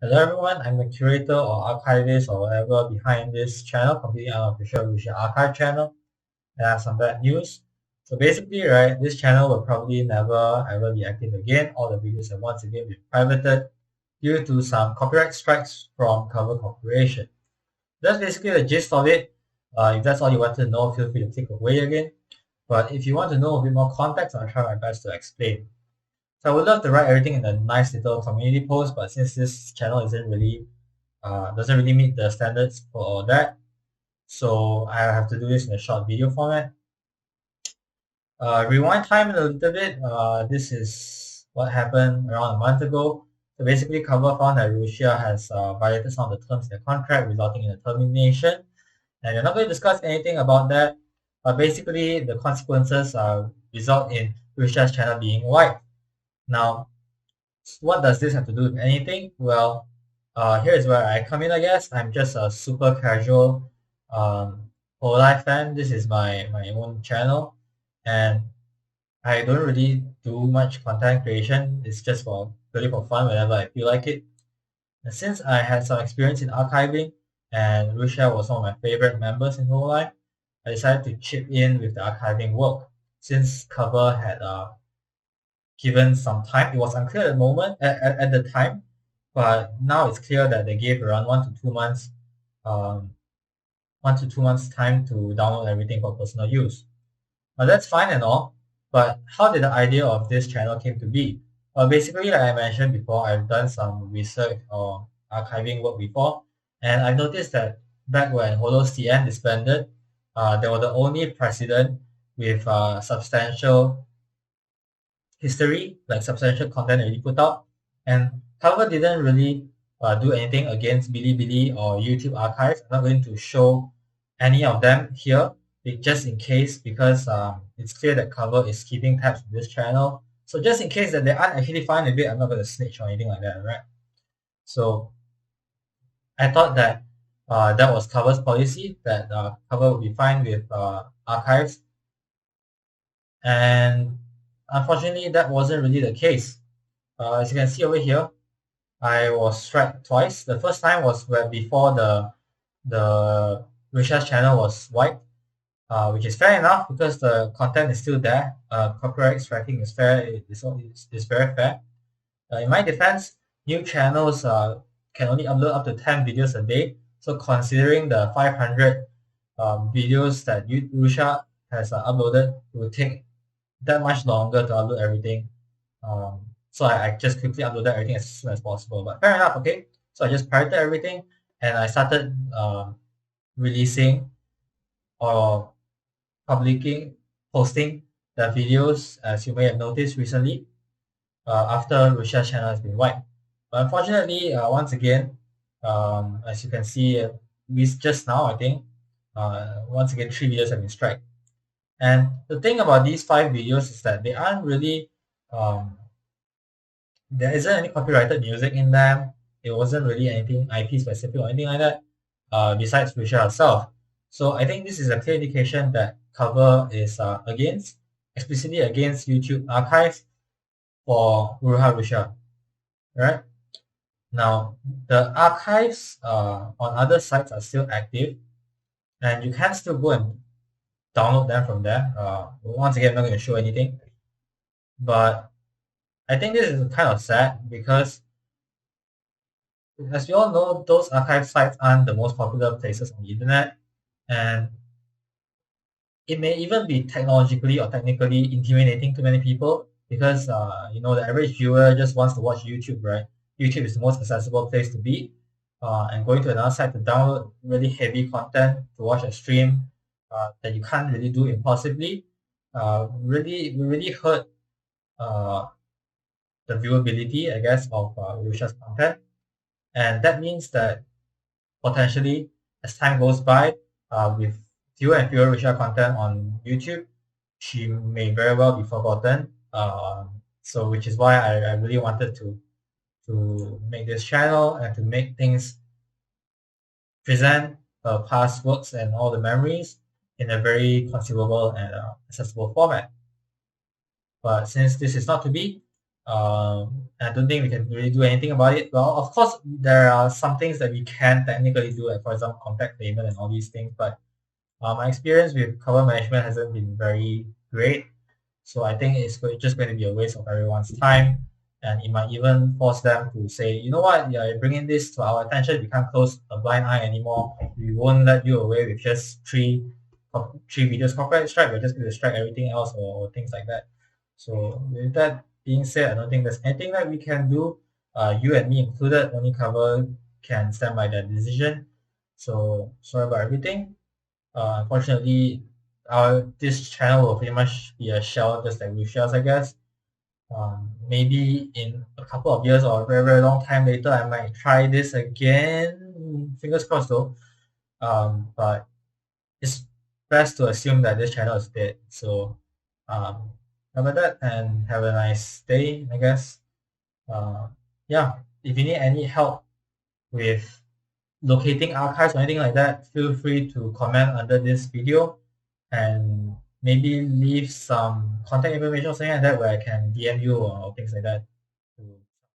Hello everyone, I'm the curator or archivist or whatever behind this channel, completely unofficial Rushia archive channel, and I have some bad news. So basically, right, this channel will probably never ever be active again. All the videos have once again been privated due to some copyright strikes from Cover Corporation. That's basically the gist of it. If that's all you want to know, feel free to click away again. But if you want to know a bit more context, I'll try my best to explain. So I would love to write everything in a nice little community post, but since this channel doesn't really meet the standards for that, so I have to do this in a short video format. Rewind time a little bit. This is what happened around a month ago. So basically, Cover found that Rushia has violated some of the terms in the contract, resulting in a termination. And we're not going to discuss anything about that, but basically, the consequences result in Rushia's channel being wiped. Now, what does this have to do with anything? Well, here's where I come in, I guess. I'm just a super casual whole life fan. This is my own channel, and I don't really do much content creation. It's just really for fun whenever I feel like it. And since I had some experience in archiving, and Rushia was one of my favorite members in whole life, I decided to chip in with the archiving work. Since Cover had given some time. It was unclear at the moment at the time, but now it's clear that they gave around 1 to 2 months, 1 to 2 months time to download everything for personal use. Now that's fine and all, but how did the idea of this channel came to be? Well, basically, like I mentioned before, I've done some research or archiving work before, and I noticed that back when HoloCN disbanded, they were the only precedent with substantial history, like substantial content already put out. And Cover didn't really do anything against Bilibili or YouTube archives. I'm not going to show any of them here, just in case, because it's clear that Cover is keeping tabs on this channel. So just in case that they aren't actually fine with it, I'm not going to snitch or anything like that, right? So I thought that that was Cover's policy, that Cover would be fine with archives. And unfortunately, that wasn't really the case. As you can see over here, I was struck twice. The first time was before the Risha's channel was wiped, which is fair enough because the content is still there. Copyright striking is fair. It's very fair. In my defense, new channels can only upload up to 10 videos a day. So considering the 500 videos that Rusha has uploaded, it would take that much longer to upload everything. So I just quickly uploaded everything as soon as possible. But fair enough, okay? So I just pirated everything and I started releasing or posting the videos, as you may have noticed recently, after Russia's channel has been wiped. But unfortunately, once again, as you can see, just now, I think, once again, 3 videos have been struck. And the thing about these 5 videos is that they aren't really there isn't any copyrighted music in them. It wasn't really anything IP specific or anything like that, besides Rushia herself. So I think this is a clear indication that Cover is explicitly against YouTube archives for Rushia, right? Now, the archives on other sites are still active, and you can still go and download them from there. Once again, I'm not going to show anything, but I think this is kind of sad because, as we all know, those archive sites aren't the most popular places on the internet, and it may even be technologically or technically intimidating to many people because the average viewer just wants to watch YouTube, right? YouTube is the most accessible place to be, and going to another site to download really heavy content to watch a stream that you can't really do impulsively really hurt the viewability, I guess, of Rushia's content. And that means that potentially, as time goes by, with fewer and fewer Rushia content on YouTube, she may very well be forgotten. So which is why I really wanted to make this channel and to make things present her past works and all the memories in a very consumable and accessible format. But since this is not to be, I don't think we can really do anything about it. Well, of course, there are some things that we can technically do, like for example, contact payment and all these things. But my experience with cover management hasn't been very great. So I think just going to be a waste of everyone's time, and it might even force them to say, you know what, yeah, you're bringing this to our attention. We can't close a blind eye anymore. We won't let you away with just three videos copyright strike. We're just going to strike everything else or things like that. So with that being said, I don't think there's anything that we can do. You and me included, only cover can stand by that decision. So sorry about everything. Unfortunately, this channel will pretty much be a shell just like Rushia's, I guess. Maybe in a couple of years or a very, very long time later, I might try this again. Fingers crossed though. But it's best to assume that this channel is dead. So, how about that? And have a nice day, I guess. Uh, yeah, if you need any help with locating archives or anything like that, feel free to comment under this video and maybe leave some contact information or something like that where I can DM you or things like that to